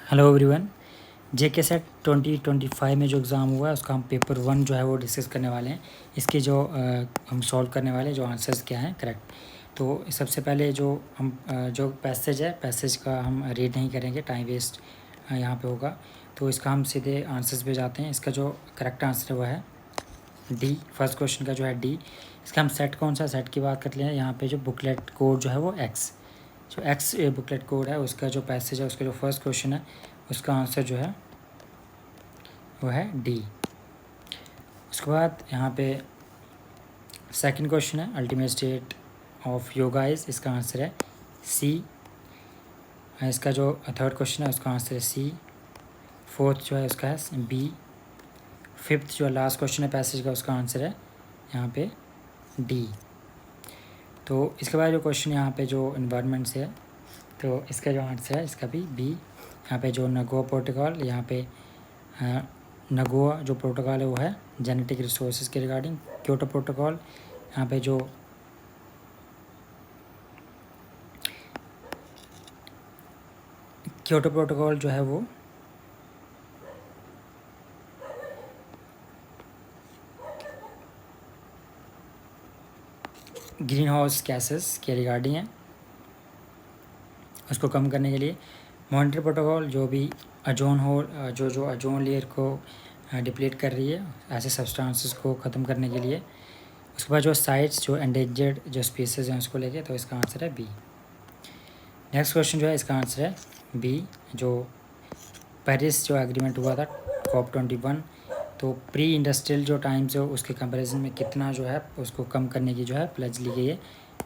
Hello everyone. जेके set 2025 में जो exam हुआ है उसका हम पेपर 1 जो है वो डिस्कस करने वाले हैं। इसके जो हम सॉल्व करने वाले हैं जो आंसर्स क्या हैं करेक्ट। तो सबसे पहले जो हम जो पैसेज है पैसेज का हम रीड नहीं करेंगे, टाइम वेस्ट यहाँ पे होगा। तो इसका हम सीधे आंसर्स पे जाते हैं। इसका जो करेक्ट आंसर है वो है डी। फर्स्ट क्वेश्चन का जो है डी। इसका हम सेट कौन सा सेट की बात करते हैं। यहाँ पे जो बुकलेट कोड जो है वो एक्स, जो एक्स बुकलेट कोड है उसका जो पैसेज है उसका जो फर्स्ट क्वेश्चन है उसका आंसर जो है वो है डी। उसके बाद यहाँ पे सेकंड क्वेश्चन है ultimate state of yoga is, इसका आंसर है सी। इसका जो थर्ड क्वेश्चन है उसका आंसर है सी। फोर्थ जो है उसका है बी। फिफ्थ जो लास्ट क्वेश्चन है पैसेज का उसका आंसर है यहाँ पे डी। तो इसके बाद जो क्वेश्चन यहाँ पे जो इन्वायरमेंट से है तो इसका जो आंसर है इसका भी बी। यहाँ पे जो नगोआ प्रोटोकॉल, यहाँ पे नगोआ जो प्रोटोकॉल है वो है जेनेटिक रिसोर्सेज के रिगार्डिंग। क्योटो प्रोटोकॉल, यहाँ पे जो क्योटो प्रोटोकॉल जो है वो ग्रीन हाउस गैसेस के रिगार्डिंग है, उसको कम करने के लिए। मॉनिटर प्रोटोकॉल जो भी अजोन हो जो अजोन लेयर को डिप्लीट कर रही है ऐसे सब्सटेंसेस को ख़त्म करने के लिए। उसके बाद जो साइट्स जो एंडेंजर्ड जो स्पीसीज हैं उसको लेके, तो इसका आंसर है बी। नेक्स्ट क्वेश्चन जो है इसका आंसर है बी। जो पेरिस जो एग्रीमेंट हुआ था COP21, तो प्री इंडस्ट्रियल जो टाइम्स है उसके कंपैरिजन में कितना जो है उसको कम करने की जो है प्लेज ली गई है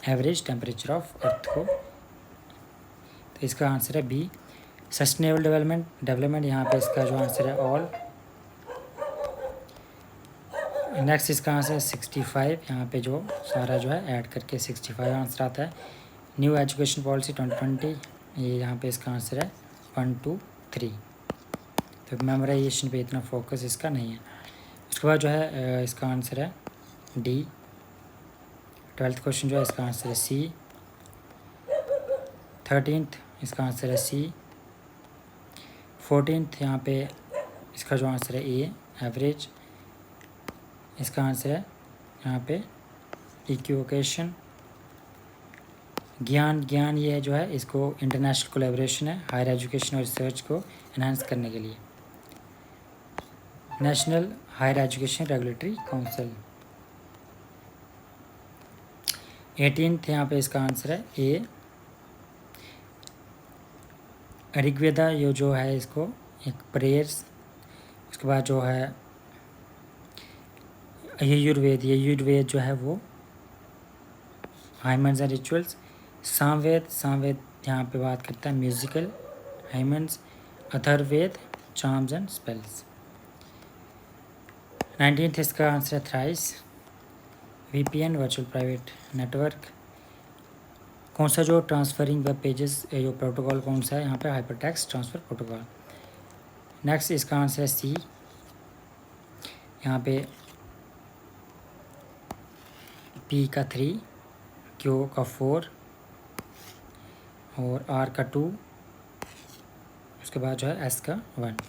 एवरेज टेम्परेचर ऑफ अर्थ को। तो इसका आंसर है बी। सस्टेनेबल डेवलपमेंट यहाँ पे इसका जो आंसर है ऑल। नेक्स्ट इसका आंसर है 65। यहाँ पे जो सारा जो है ऐड करके 65 आंसर आता है। न्यू एजुकेशन पॉलिसी 2020, ये यहाँ पे इसका आंसर है 1 2 3। तो मेमोराइजेशन पे इतना फोकस इसका नहीं है। उसके बाद जो है इसका आंसर है डी। 12th क्वेश्चन जो है इसका आंसर है सी। 13th इसका आंसर है सी। 14th यहाँ पे इसका जो आंसर है ए एवरेज। इसका आंसर है यहाँ पे इक्विवोकेशन। ज्ञान ये जो है इसको इंटरनेशनल कोलैबोरेशन है हायर एजुकेशन और रिसर्च को एनहांस करने के लिए। National higher education regulatory council. 18th यहाँ पे इसका आंसर है ए। ऋग्वेदा ये जो है इसको एक प्रेयर्स। उसके बाद जो है यजुर्वेद जो है वो हाइमन्स एंड रिचुअल्स। सामवेद यहाँ पे बात करता है musical हाइमन्स। Atharvaveda charms and spells. 19th इसका आंसर है thrice. VPN virtual private network. कौन सा जो ट्रांसफरिंग वेब पेजेस जो प्रोटोकॉल कौन सा है यहाँ पे हाइपरटेक्स्ट ट्रांसफ़र प्रोटोकॉल। नेक्स्ट इसका आंसर है सी। यहाँ पे P का 3, Q का 4 और R का 2, उसके बाद जो है S का 1।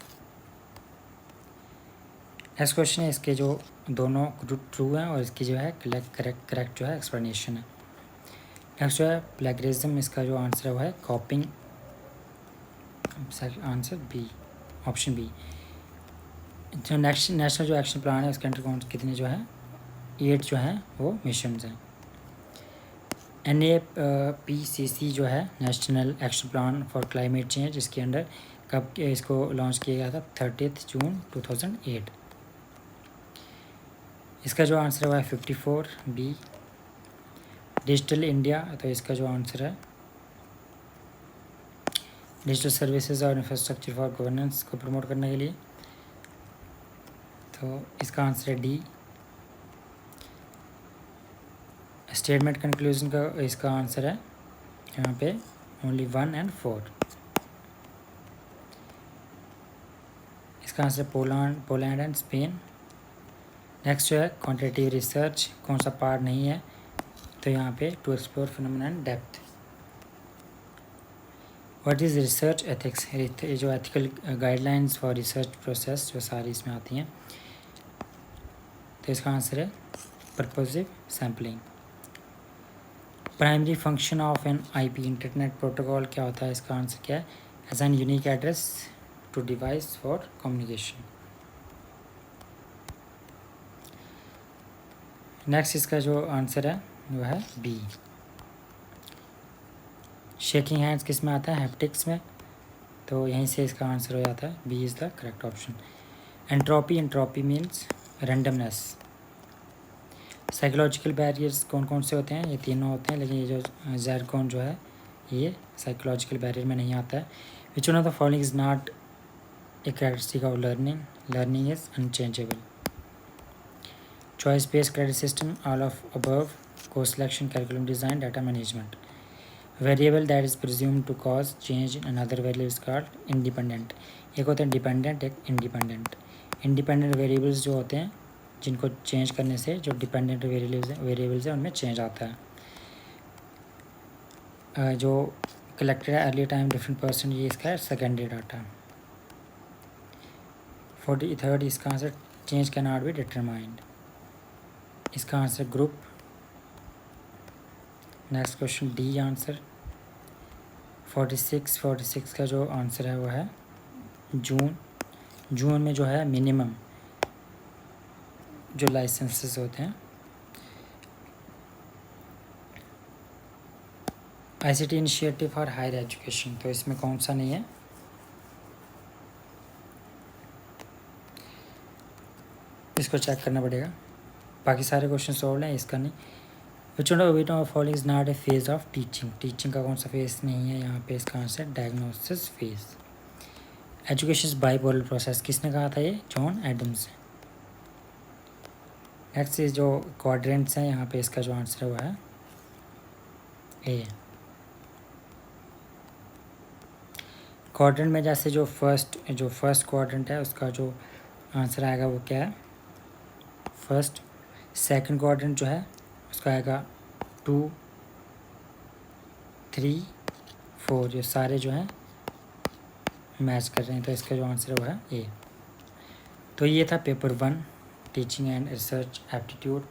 नेक्स्ट क्वेश्चन है इसके जो दोनों ट्रू हैं और इसकी जो है करेक्ट जो है एक्सप्लेनेशन है। नेक्स्ट जो है प्लेगरिज्म, इसका जो आंसर है वो है coping. Answer B, option B. जो नेशनल जो एक्शन प्लान है उसके अंडर कौन कितने जो है 8 जो है वो मिशन हैं। NAPCC जो है national action plan for climate change, इसके अंडर कब इसको लॉन्च किया गया था 30 जून 2008। इसका जो आंसर है 54 बी। डिजिटल इंडिया, तो इसका जो आंसर है डिजिटल सर्विसेज और इंफ्रास्ट्रक्चर फॉर गवर्नेंस को प्रमोट करने के लिए, तो इसका आंसर है डी। स्टेटमेंट कंक्लूजन का इसका आंसर है यहाँ पे ओनली 1 और 4। इसका answer Poland and Spain. Next जो है क्वांटिटेटिव रिसर्च, कौन सा पार्ट नहीं है, तो यहाँ पे to explore phenomena and depth. What is research ethics, ये जो ethical guidelines for research process जो सारी इसमें आती हैं, तो इसका आंसर है purposive sampling. Primary function of an IP internet protocol क्या होता है, इसका आंसर क्या है, as an unique address to device for communication. Next इसका जो आंसर है वो है बी। शेकिंग हैंड्स किस में आता है, हैप्टिक्स में, तो यहीं से इसका आंसर हो जाता है B is the correct option. Entropy, entropy means randomness. Psychological barriers कौन कौन से होते हैं, ये तीनों होते हैं, लेकिन ये जो ज़ैरकॉन जो है ये साइकोलॉजिकल बैरियर में नहीं आता है। Which one of the following is not a characteristic of learning, learning is unchangeable. Choice based credit system, all of above, course selection, curriculum design, data management. Variable that is presumed to cause change in another variable is called independent. एक होते हैं dependent, एक independent. Independent variables जो होते हैं जिनको change करने से जो डिपेंडेंट वेरिएबल्स हैं उनमें चेंज आता है। जो कलेक्टेड है अर्ली टाइम डिफरेंट परसेंट, ये इसका है सेकेंडरी डाटा। 43 इसका answer change can not be determined, इसका answer group. Next question D answer. 46 का जो आंसर है वो है जून। जून में जो है मिनिमम जो लाइसेंसेस होते हैं, ICT initiative for higher education, तो इसमें कौन सा नहीं है, इसको चेक करना पड़ेगा। बाकी सारे क्वेश्चन सॉल्व हैं, इसका नहीं। विच one of following is not A phase of teaching, teaching का कौन सा फेज नहीं है यहाँ पे, इसका answer diagnosis phase. Education bipolar process, किसने कहा था ये, जॉन एडम्स। नेक्स्ट इज जो क्वाड्रेंट्स हैं यहाँ पे, इसका जो आंसर है वो है ए। क्वाड्रेंट में जैसे जो फर्स्ट क्वाड्रेंट है उसका जो आंसर आएगा वो क्या है, फर्स्ट। सेकंड क्वाड्रेंट जो है उसका आएगा 2, 3, 4, जो सारे जो हैं मैच कर रहे हैं, तो इसका जो आंसर है वो है ए। तो ये था paper 1 teaching and research aptitude.